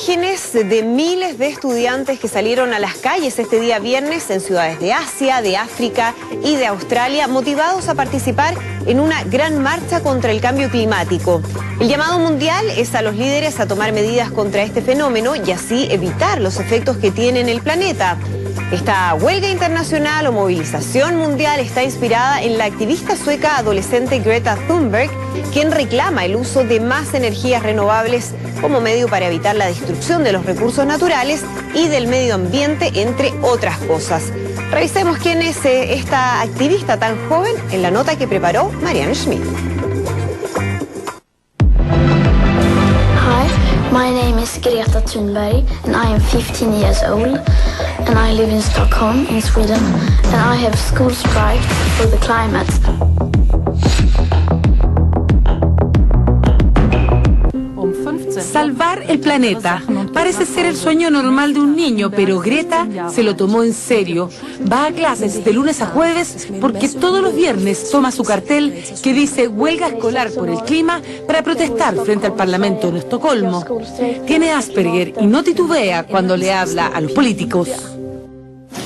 imágenes de miles de estudiantes que salieron a las calles este día viernes en ciudades de Asia, de África y de Australia, motivados a participar en una gran marcha contra el cambio climático. El llamado mundial es a los líderes a tomar medidas contra este fenómeno y así evitar los efectos que tiene en el planeta. Esta huelga internacional o movilización mundial está inspirada en la activista sueca adolescente Greta Thunberg, quien reclama el uso de más energías renovables como medio para evitar la destrucción de los recursos naturales y del medio ambiente, entre otras cosas. Revisemos quién es esta activista tan joven en la nota que preparó Marianne Schmidt. My name is Greta Thunberg and I am 15 years old and I live in Stockholm in Sweden and I have school strike for the climate. Salvar el planeta parece ser el sueño normal de un niño, pero Greta se lo tomó en serio. Va a clases de lunes a jueves porque todos los viernes toma su cartel que dice huelga escolar por el clima para protestar frente al Parlamento en Estocolmo. Tiene Asperger y no titubea cuando le habla a los políticos.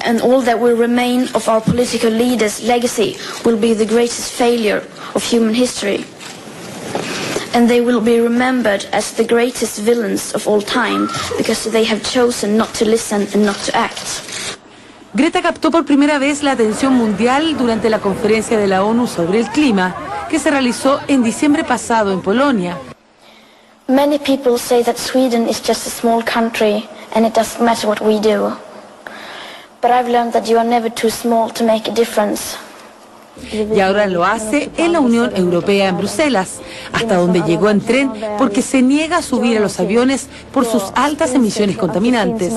And all that will remain of our political leaders' legacy will be the greatest failure of human history. And they will be remembered as the greatest villains of all time because they have chosen not to listen and not to act. Greta captó por primera vez la atención mundial durante la conferencia de la ONU sobre el clima, que se realizó en diciembre pasado en Polonia. Many people say that Sweden is just a small country and it doesn't matter what we do. But I've learned that you are never too small to make a difference. Y ahora lo hace en la Unión Europea en Bruselas, hasta donde llegó en tren porque se niega a subir a los aviones por sus altas emisiones contaminantes.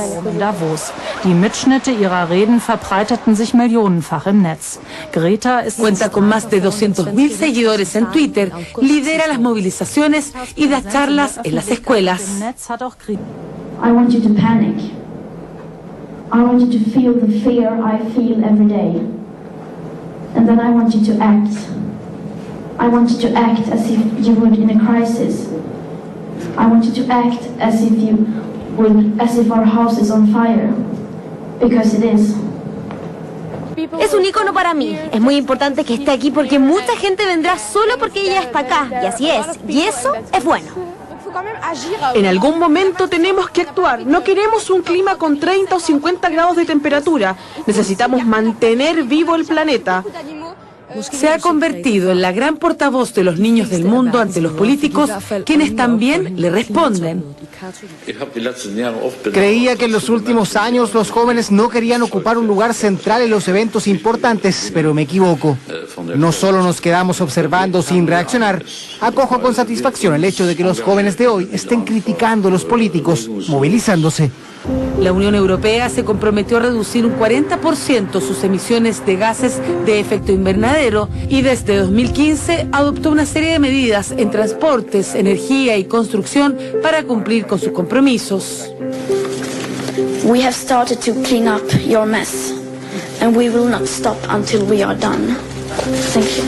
Cuenta con más de 200.000 seguidores en Twitter, lidera las movilizaciones y da charlas en las escuelas. I want you to panic. I want you to feel the fear I feel every day. And then I want you to act. I want you to act as if you would in a crisis. I want you to act as if our house is on fire. Because it is. Es un ícono para mí. Es muy importante que esté aquí porque mucha gente vendrá solo porque ella está acá. Y así es. Y eso es bueno. En algún momento tenemos que actuar. No queremos un clima con 30 o 50 grados de temperatura. Necesitamos mantener vivo el planeta. Se ha convertido en la gran portavoz de los niños del mundo ante los políticos, quienes también le responden. Creía que en los últimos años los jóvenes no querían ocupar un lugar central en los eventos importantes, pero me equivoco. No solo nos quedamos observando sin reaccionar, acojo con satisfacción el hecho de que los jóvenes de hoy estén criticando a los políticos, movilizándose. La Unión Europea se comprometió a reducir un 40% sus emisiones de gases de efecto invernadero y desde 2015 adoptó una serie de medidas en transportes, energía y construcción para cumplir con sus compromisos. We have started to clean up your mess, and we will not stop until we are done. Thank you.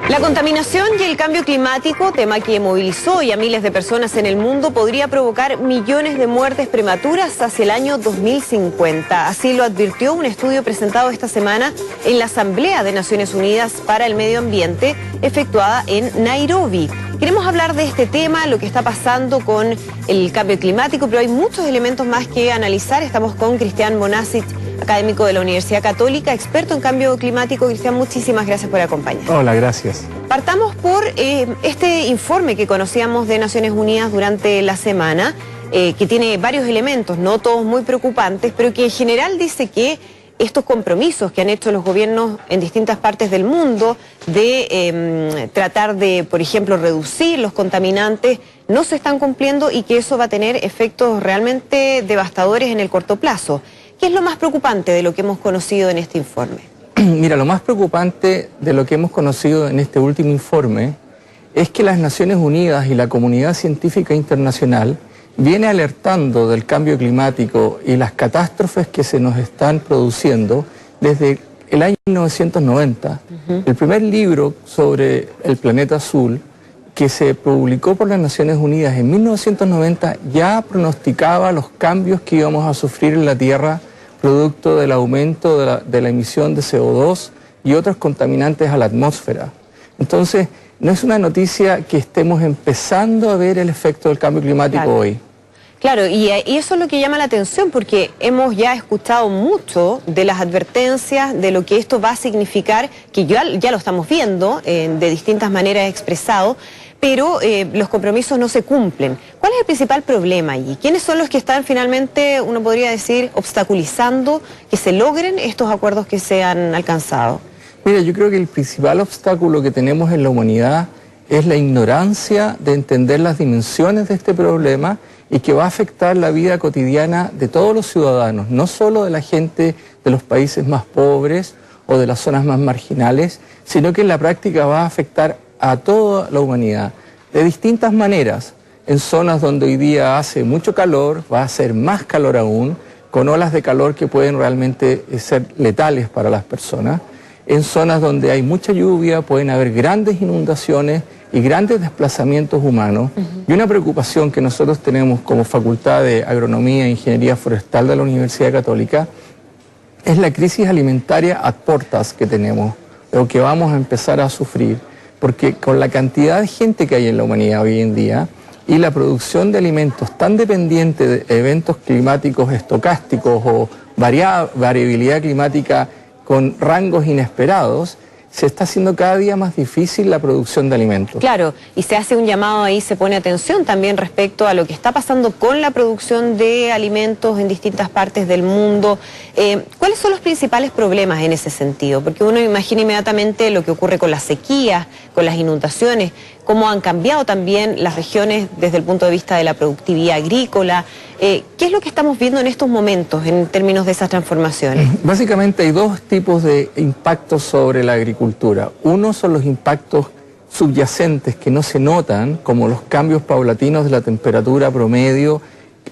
La contaminación y el cambio climático, tema que movilizó hoy a miles de personas en el mundo, podría provocar millones de muertes prematuras hacia el año 2050. Así lo advirtió un estudio presentado esta semana en la Asamblea de Naciones Unidas para el Medio Ambiente, efectuada en Nairobi. Queremos hablar de este tema, lo que está pasando con el cambio climático, pero hay muchos elementos más que analizar. Estamos con Cristian Bonasic, académico de la Universidad Católica, experto en cambio climático. Cristian, muchísimas gracias por acompañarnos. Hola, gracias. Partamos por este informe que conocíamos de Naciones Unidas durante la semana, que tiene varios elementos, no todos muy preocupantes, pero que en general dice que estos compromisos que han hecho los gobiernos en distintas partes del mundo de tratar de, por ejemplo, reducir los contaminantes, no se están cumpliendo y que eso va a tener efectos realmente devastadores en el corto plazo. ¿Qué es lo más preocupante de lo que hemos conocido en este informe? Mira, lo más preocupante de lo que hemos conocido en este último informe es que las Naciones Unidas y la comunidad científica internacional viene alertando del cambio climático y las catástrofes que se nos están produciendo desde el año 1990, el primer libro sobre el planeta azul que se publicó por las Naciones Unidas en 1990 ya pronosticaba los cambios que íbamos a sufrir en la Tierra producto del aumento de la emisión de CO2 y otros contaminantes a la atmósfera. Entonces, no es una noticia que estemos empezando a ver el efecto del cambio climático hoy. Claro, y eso es lo que llama la atención, porque hemos ya escuchado mucho de las advertencias de lo que esto va a significar, que ya lo estamos viendo de distintas maneras expresado, pero los compromisos no se cumplen. ¿Cuál es el principal problema allí? ¿Quiénes son los que están finalmente, uno podría decir, obstaculizando que se logren estos acuerdos que se han alcanzado? Mira, yo creo que el principal obstáculo que tenemos en la humanidad es la ignorancia de entender las dimensiones de este problema y que va a afectar la vida cotidiana de todos los ciudadanos, no solo de la gente de los países más pobres o de las zonas más marginales, sino que en la práctica va a afectar a toda la humanidad de distintas maneras. En zonas donde hoy día hace mucho calor, va a hacer más calor aún, con olas de calor que pueden realmente ser letales para las personas. En zonas donde hay mucha lluvia pueden haber grandes inundaciones y grandes desplazamientos humanos. Y una preocupación que nosotros tenemos como Facultad de Agronomía e Ingeniería Forestal de la Universidad Católica es la crisis alimentaria ad portas que tenemos, o que vamos a empezar a sufrir, porque con la cantidad de gente que hay en la humanidad hoy en día y la producción de alimentos tan dependiente de eventos climáticos estocásticos o variabilidad climática con rangos inesperados, se está haciendo cada día más difícil la producción de alimentos. Claro, y se hace un llamado ahí, se pone atención también respecto a lo que está pasando con la producción de alimentos en distintas partes del mundo. ¿Cuáles son los principales problemas en ese sentido? Porque uno imagina inmediatamente lo que ocurre con las sequías, con las inundaciones, cómo han cambiado también las regiones desde el punto de vista de la productividad agrícola. ¿Qué es lo que estamos viendo en estos momentos en términos de esas transformaciones? Básicamente hay dos tipos de impactos sobre la agricultura. Uno son los impactos subyacentes que no se notan, como los cambios paulatinos de la temperatura promedio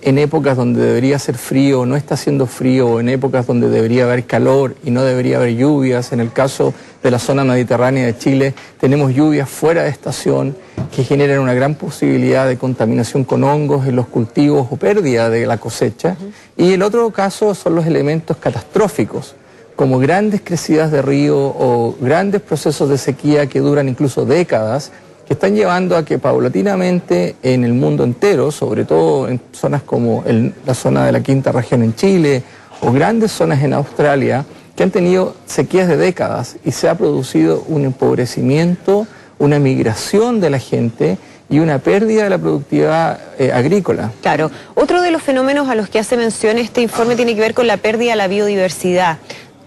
en épocas donde debería ser frío, no está haciendo frío, o en épocas donde debería haber calor y no debería haber lluvias. En el caso de la zona mediterránea de Chile tenemos lluvias fuera de estación que generan una gran posibilidad de contaminación con hongos en los cultivos o pérdida de la cosecha. Y el otro caso son los elementos catastróficos, como grandes crecidas de río o grandes procesos de sequía que duran incluso décadas, que están llevando a que paulatinamente en el mundo entero, sobre todo en zonas como la zona de la Quinta Región en Chile o grandes zonas en Australia, que han tenido sequías de décadas y se ha producido un empobrecimiento, una migración de la gente y una pérdida de la productividad agrícola. Claro, otro de los fenómenos a los que hace mención este informe tiene que ver con la pérdida de la biodiversidad.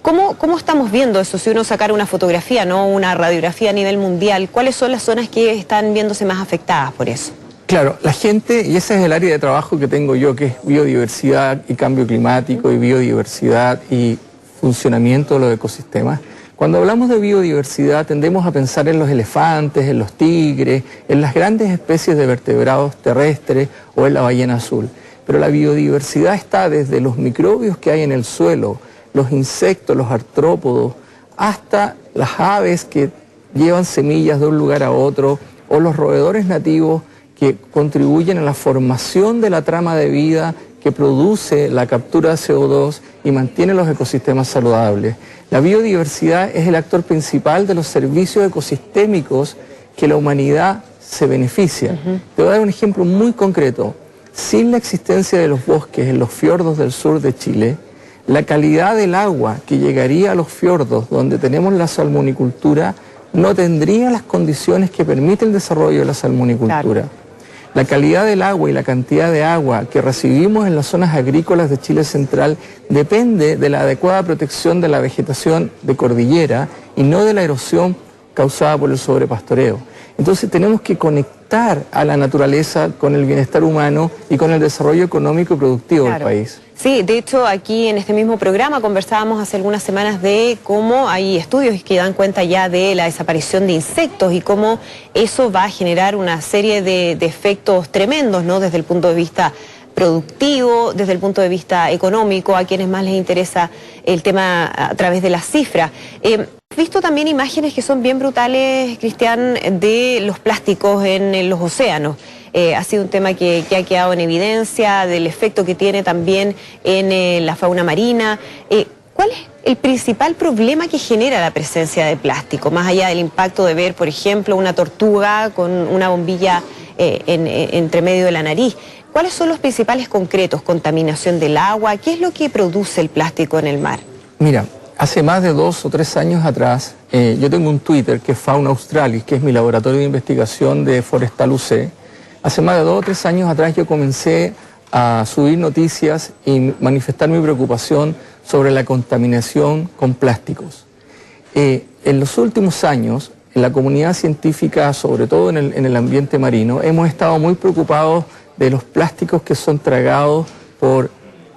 ¿Cómo estamos viendo eso? Si uno sacara una fotografía, ¿no? Una radiografía a nivel mundial, ¿cuáles son las zonas que están viéndose más afectadas por eso? Claro, la gente, y ese es el área de trabajo que tengo yo, que es biodiversidad y cambio climático y biodiversidad y funcionamiento de los ecosistemas. Cuando hablamos de biodiversidad tendemos a pensar en los elefantes, en los tigres, en las grandes especies de vertebrados terrestres o en la ballena azul. Pero la biodiversidad está desde los microbios que hay en el suelo, los insectos, los artrópodos, hasta las aves que llevan semillas de un lugar a otro, o los roedores nativos que contribuyen a la formación de la trama de vida que produce la captura de CO2 y mantiene los ecosistemas saludables. La biodiversidad es el actor principal de los servicios ecosistémicos que la humanidad se beneficia. Te voy a dar un ejemplo muy concreto. Sin la existencia de los bosques en los fiordos del sur de Chile, la calidad del agua que llegaría a los fiordos donde tenemos la salmonicultura no tendría las condiciones que permite el desarrollo de la salmonicultura. Claro. La calidad del agua y la cantidad de agua que recibimos en las zonas agrícolas de Chile central depende de la adecuada protección de la vegetación de cordillera y no de la erosión causada por el sobrepastoreo. Entonces tenemos que conectar a la naturaleza con el bienestar humano y con el desarrollo económico y productivo del país. Sí, de hecho aquí en este mismo programa conversábamos hace algunas semanas de cómo hay estudios que dan cuenta ya de la desaparición de insectos y cómo eso va a generar una serie de efectos tremendos, ¿no? Desde el punto de vista productivo desde el punto de vista económico, a quienes más les interesa el tema a través de las cifras. He visto también imágenes que son bien brutales, Cristian, de los plásticos en los océanos. Ha sido un tema que ha quedado en evidencia, del efecto que tiene también en la fauna marina. ¿Cuál es el principal problema que genera la presencia de plástico? Más allá del impacto de ver, por ejemplo, una tortuga con una bombilla entre medio de la nariz. ¿Cuáles son los principales concretos? ¿Contaminación del agua? ¿Qué es lo que produce el plástico en el mar? Mira, hace más de 2 o 3 años atrás, yo tengo un Twitter que es Fauna Australis, que es mi laboratorio de investigación de Forestal UC. Hace más de 2 o 3 años atrás yo comencé a subir noticias y manifestar mi preocupación sobre la contaminación con plásticos. En los últimos años, en la comunidad científica, sobre todo en el ambiente marino, hemos estado muy preocupados de los plásticos que son tragados por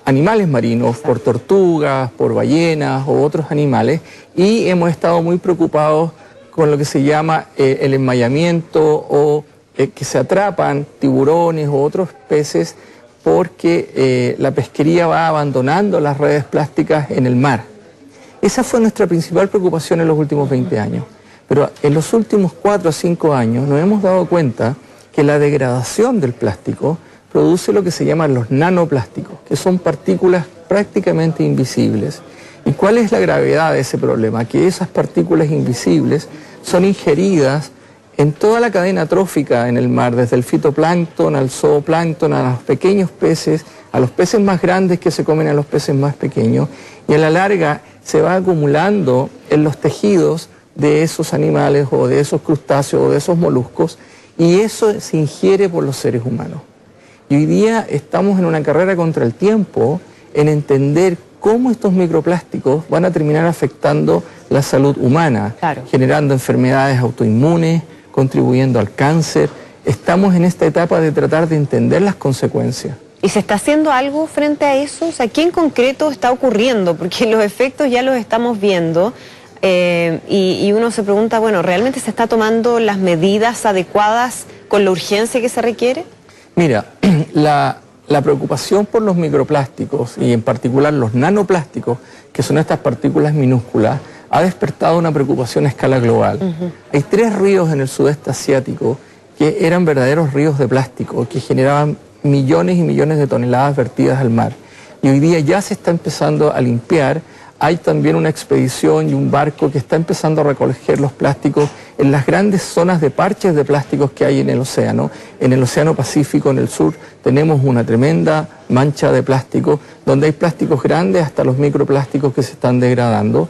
animales marinos, por tortugas, por ballenas u otros animales, y hemos estado muy preocupados con lo que se llama el enmayamiento o que se atrapan tiburones u otros peces porque la pesquería va abandonando las redes plásticas en el mar. Esa fue nuestra principal preocupación en los últimos 20 años. Pero en los últimos 4 o 5 años nos hemos dado cuenta que la degradación del plástico produce lo que se llaman los nanoplásticos, que son partículas prácticamente invisibles. ¿Y cuál es la gravedad de ese problema? Que esas partículas invisibles son ingeridas en toda la cadena trófica en el mar, desde el fitoplancton al zooplancton, a los pequeños peces, a los peces más grandes que se comen a los peces más pequeños, y a la larga se va acumulando en los tejidos de esos animales o de esos crustáceos o de esos moluscos, y eso se ingiere por los seres humanos. Y hoy día estamos en una carrera contra el tiempo en entender cómo estos microplásticos van a terminar afectando la salud humana, claro, generando enfermedades autoinmunes, contribuyendo al cáncer. Estamos en esta etapa de tratar de entender las consecuencias. ¿Y se está haciendo algo frente a eso? O sea, ¿qué en concreto está ocurriendo? Porque los efectos ya los estamos viendo. Y uno se pregunta, bueno, ¿realmente se está tomando las medidas adecuadas con la urgencia que se requiere? Mira, la preocupación por los microplásticos y en particular los nanoplásticos, que son estas partículas minúsculas, ha despertado una preocupación a escala global. Hay 3 ríos en el sudeste asiático que eran verdaderos ríos de plástico, que generaban millones y millones de toneladas vertidas al mar. Y hoy día ya se está empezando a limpiar. Hay también una expedición y un barco que está empezando a recoger los plásticos en las grandes zonas de parches de plásticos que hay en el océano. En el Océano Pacífico, en el sur, tenemos una tremenda mancha de plástico, donde hay plásticos grandes hasta los microplásticos que se están degradando.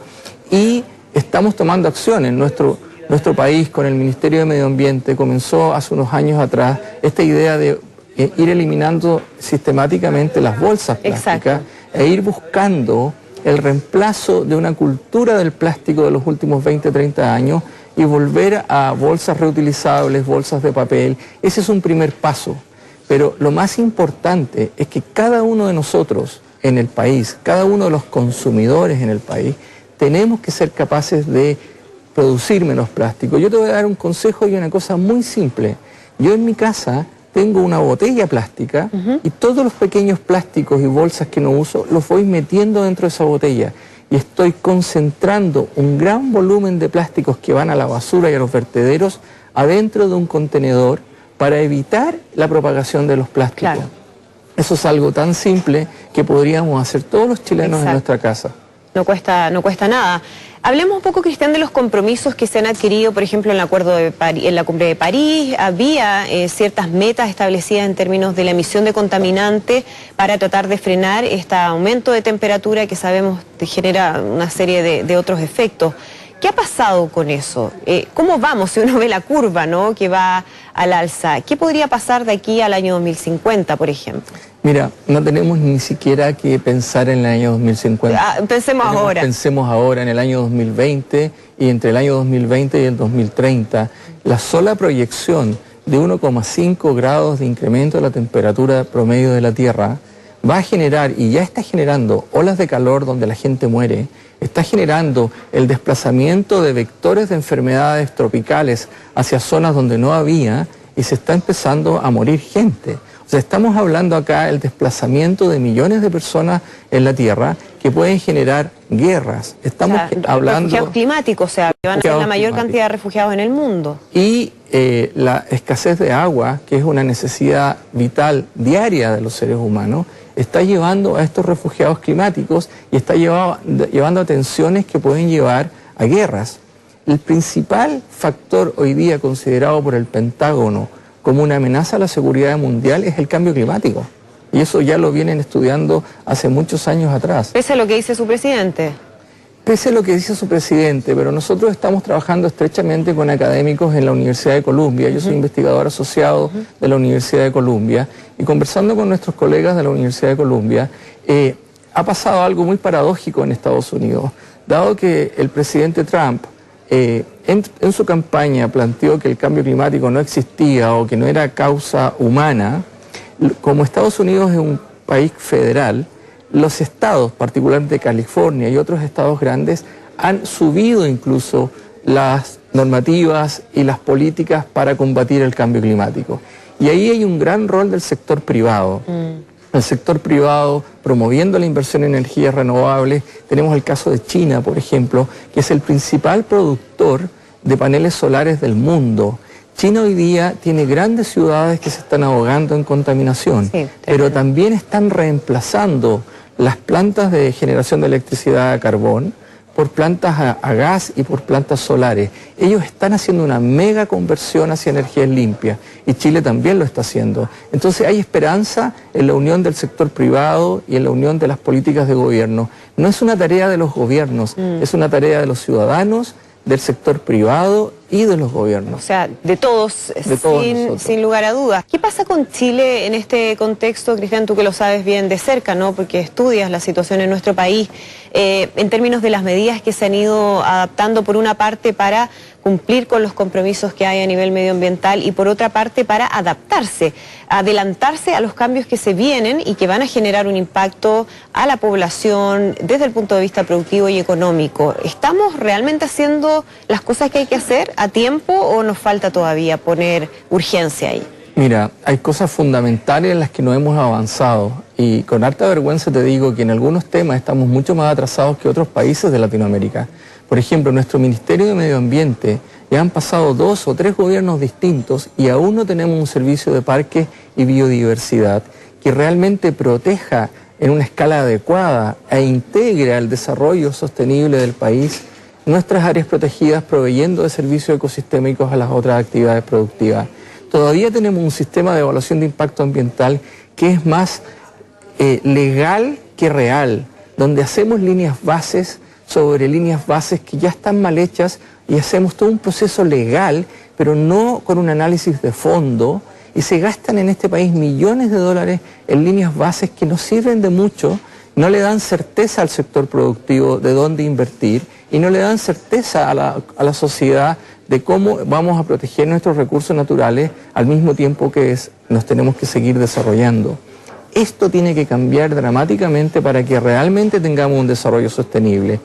Y estamos tomando acciones. Nuestro país, con el Ministerio de Medio Ambiente, comenzó hace unos años atrás esta idea de ir eliminando sistemáticamente las bolsas plásticas. Exacto. E ir buscando el reemplazo de una cultura del plástico de los últimos 20, 30 años y volver a bolsas reutilizables, bolsas de papel. Ese es un primer paso. Pero lo más importante es que cada uno de nosotros en el país, cada uno de los consumidores en el país, tenemos que ser capaces de producir menos plástico. Yo te voy a dar un consejo y una cosa muy simple. Yo en mi casa tengo una botella plástica y todos los pequeños plásticos y bolsas que no uso los voy metiendo dentro de esa botella y estoy concentrando un gran volumen de plásticos que van a la basura y a los vertederos adentro de un contenedor para evitar la propagación de los plásticos. Claro. Eso es algo tan simple que podríamos hacer todos los chilenos en nuestra casa. No cuesta nada. Hablemos un poco, Cristian, de los compromisos que se han adquirido, por ejemplo, en el acuerdo de París, en la cumbre de París. Había ciertas metas establecidas en términos de la emisión de contaminantes para tratar de frenar este aumento de temperatura que sabemos genera una serie de otros efectos. ¿Qué ha pasado con eso? ¿Cómo vamos si uno ve la curva, ¿no?, que va al alza? ¿Qué podría pasar de aquí al año 2050, por ejemplo? Mira, no tenemos ni siquiera que pensar en el año 2050. Pensemos ahora. Pensemos ahora en el año 2020 y entre el año 2020 y el 2030. La sola proyección de 1,5 grados de incremento de la temperatura promedio de la Tierra va a generar, y ya está generando, olas de calor donde la gente muere, está generando el desplazamiento de vectores de enfermedades tropicales hacia zonas donde no había y se está empezando a morir gente. O sea, estamos hablando acá del desplazamiento de millones de personas en la Tierra que pueden generar guerras. Estamos hablando... Refugiados climáticos, o sea, que van a ser la mayor cantidad de refugiados en el mundo. Y la escasez de agua, que es una necesidad vital diaria de los seres humanos, está llevando a estos refugiados climáticos y está llevando a tensiones que pueden llevar a guerras. El principal factor hoy día considerado por el Pentágono como una amenaza a la seguridad mundial es el cambio climático. Y eso ya lo vienen estudiando hace muchos años atrás. Pese a lo que dice su presidente. Pese a lo que dice su presidente, pero nosotros estamos trabajando estrechamente con académicos en la Universidad de Columbia. Yo soy investigador asociado de la Universidad de Columbia y conversando con nuestros colegas de la Universidad de Columbia, ha pasado algo muy paradójico en Estados Unidos. Dado que el presidente Trump en su campaña planteó que el cambio climático no existía o que no era causa humana, como Estados Unidos es un país federal, los estados, particularmente California y otros estados grandes, han subido incluso las normativas y las políticas para combatir el cambio climático. Y ahí hay un gran rol del sector privado. El sector privado promoviendo la inversión en energías renovables. Tenemos el caso de China, por ejemplo, que es el principal productor de paneles solares del mundo. China hoy día tiene grandes ciudades que se están ahogando en contaminación, pero también están reemplazando las plantas de generación de electricidad a carbón por plantas a gas y por plantas solares. Ellos están haciendo una mega conversión hacia energías limpias y Chile también lo está haciendo. Entonces hay esperanza en la unión del sector privado y en la unión de las políticas de gobierno. No es una tarea de los gobiernos, es una tarea de los ciudadanos, del sector privado y de los gobiernos. O sea, de todos sin lugar a dudas. ¿Qué pasa con Chile en este contexto, Cristian, tú que lo sabes bien de cerca, ¿no? Porque estudias la situación en nuestro país, en términos de las medidas que se han ido adaptando, por una parte para cumplir con los compromisos que hay a nivel medioambiental y por otra parte para adaptarse, adelantarse a los cambios que se vienen y que van a generar un impacto a la población desde el punto de vista productivo y económico. ¿Estamos realmente haciendo las cosas que hay que hacer a tiempo o nos falta todavía poner urgencia ahí? Mira, hay cosas fundamentales en las que no hemos avanzado y con harta vergüenza te digo que en algunos temas estamos mucho más atrasados que otros países de Latinoamérica. Por ejemplo, nuestro Ministerio de Medio Ambiente ya han pasado 2 o 3 gobiernos distintos y aún no tenemos un servicio de parques y biodiversidad que realmente proteja en una escala adecuada e integre al desarrollo sostenible del país nuestras áreas protegidas proveyendo de servicios ecosistémicos a las otras actividades productivas. Todavía tenemos un sistema de evaluación de impacto ambiental que es más legal que real, donde hacemos líneas bases sobre líneas bases que ya están mal hechas y hacemos todo un proceso legal, pero no con un análisis de fondo, y se gastan en este país millones de dólares en líneas bases que no sirven de mucho, no le dan certeza al sector productivo de dónde invertir y no le dan certeza a la sociedad de cómo vamos a proteger nuestros recursos naturales al mismo tiempo que nos tenemos que seguir desarrollando. Esto tiene que cambiar dramáticamente para que realmente tengamos un desarrollo sostenible.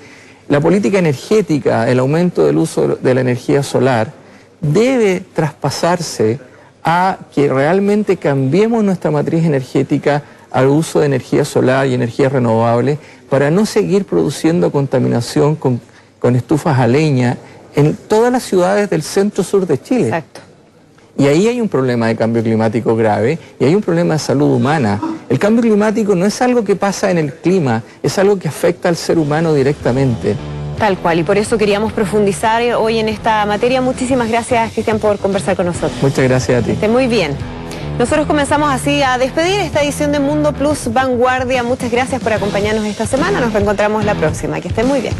La política energética, el aumento del uso de la energía solar, debe traspasarse a que realmente cambiemos nuestra matriz energética al uso de energía solar y energías renovables para no seguir produciendo contaminación con estufas a leña en todas las ciudades del centro-sur de Chile. Exacto. Y ahí hay un problema de cambio climático grave y hay un problema de salud humana. El cambio climático no es algo que pasa en el clima, es algo que afecta al ser humano directamente. Tal cual, y por eso queríamos profundizar hoy en esta materia. Muchísimas gracias, Cristian, por conversar con nosotros. Muchas gracias a ti. Esté muy bien. Nosotros comenzamos así a despedir esta edición de Mundo Plus Vanguardia. Muchas gracias por acompañarnos esta semana. Nos reencontramos la próxima. Que estén muy bien.